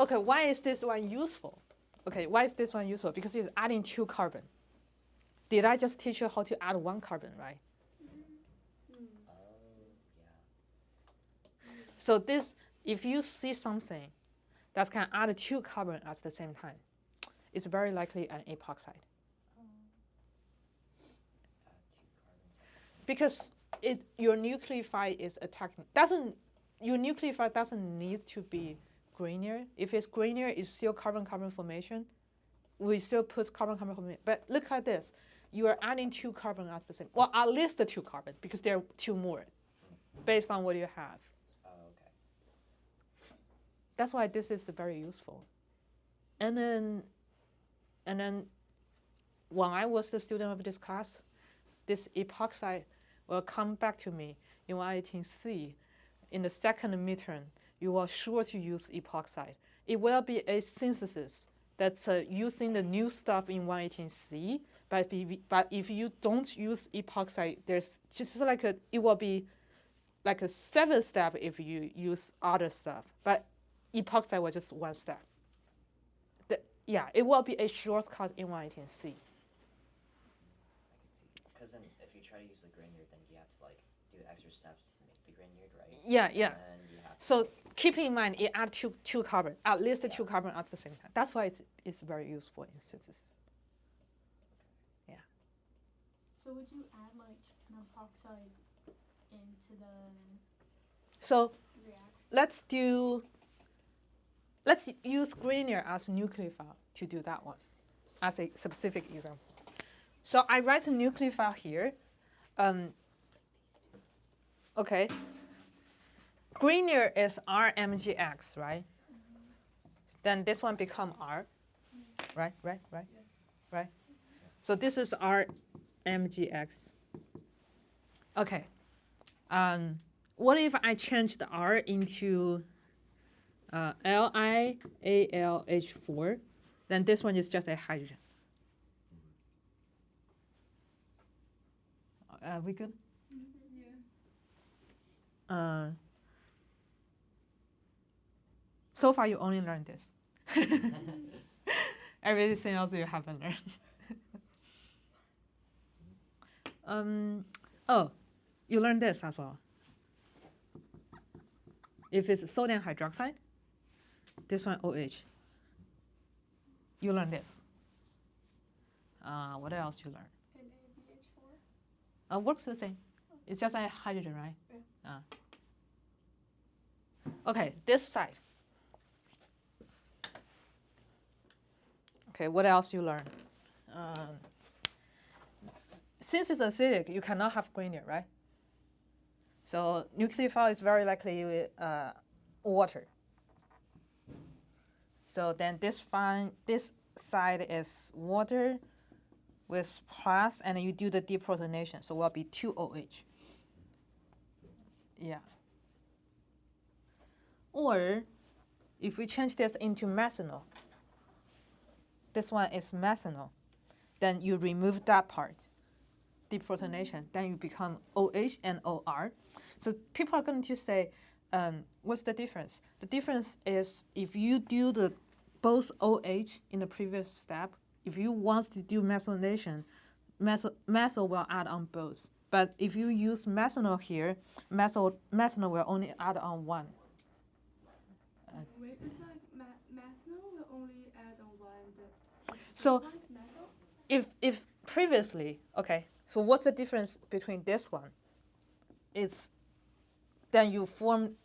Okay, why is this one useful? Okay, why is this one useful? Because it's adding 2 carbon. Did I just teach you how to add 1 carbon, right? So this, if you see something that can add 2 carbon at the same time, it's very likely an epoxide. Because your nucleophile is attacking. Your nucleophile doesn't need to be grainier. If it's grainier, it's still carbon-carbon formation. We still put carbon-carbon formation. But look at this. You are adding 2 carbon at the same. Well, at least the 2 carbon, because there are 2 more, based on what you have. Okay. That's why this is very useful. And then when I was the student of this class, this epoxide will come back to me in 118C. In the second midterm, you are sure to use epoxide. It will be a synthesis that's using the new stuff in 118C, but if you don't use epoxide, there's just like it will be like a 7 step if you use other stuff, but epoxide was just 1 step. Yeah, it will be a shortcut in 118C. I can see. Because then if you try to use the grainier, then you have to like do extra steps to make the grainier, right? Yeah. And then you have to So keep in mind, it adds 2 carbon, at least 2 carbon at the same time. That's why it's very useful in synthesis. Yeah. So would you add like an epoxide into the So reaction? let's use grainier as a nucleophile to do that one, as a specific example. So I write a nucleophile here. Okay. Grainier is RMGX, right? Then this one become R, right? Yes. Right? So this is RMGX. Okay. What if I change the R into LiAlH4? Then this one is just a hydrogen. Are we good? Yeah. So far, you only learned this. Everything else you haven't learned. Oh, you learned this as well. If it's sodium hydroxide, this one OH. You learn this. What else you learn? NaBH4. Works the same. It's just a hydrogen, right? Yeah. Okay, this side. Okay, what else you learn? Since it's acidic, you cannot have grainier, right? So nucleophile is very likely water. So then this side is water with plus, and you do the deprotonation, so it will be 2OH. Yeah. Or if we change this into methanol, this one is methanol, then you remove that part, deprotonation, then you become OH and OR. So people are going to say, what's the difference? The difference is if you do the both OH in the previous step, if you want to do methylation, methyl will add on both. But if you use methanol here, methanol will only add on one. Wait, it's like methanol will only add on one. So if previously, okay, so what's the difference between this one? It's then you form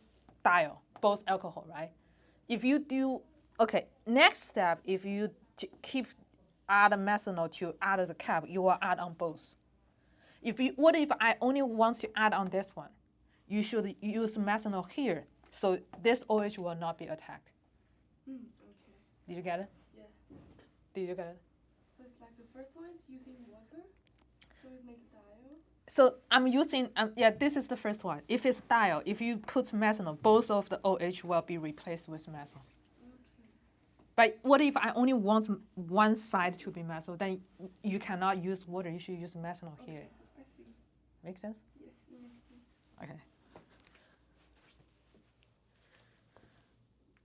diol, both alcohol, right? If you do, okay, next step, if you keep add methanol to add the cap, you will add on both. What if I only want to add on this one? You should use methanol here, so this OH will not be attacked. Okay. Did you get it? Yeah. Did you get it? So it's like the first one's using water, so it makes diol. So I'm using, this is the first one. If it's diol, if you put methanol, both of the OH will be replaced with methanol. Okay. But what if I only want one side to be methanol? Then you cannot use water. You should use methanol here. I see. Make sense? Yes, it makes sense. Okay.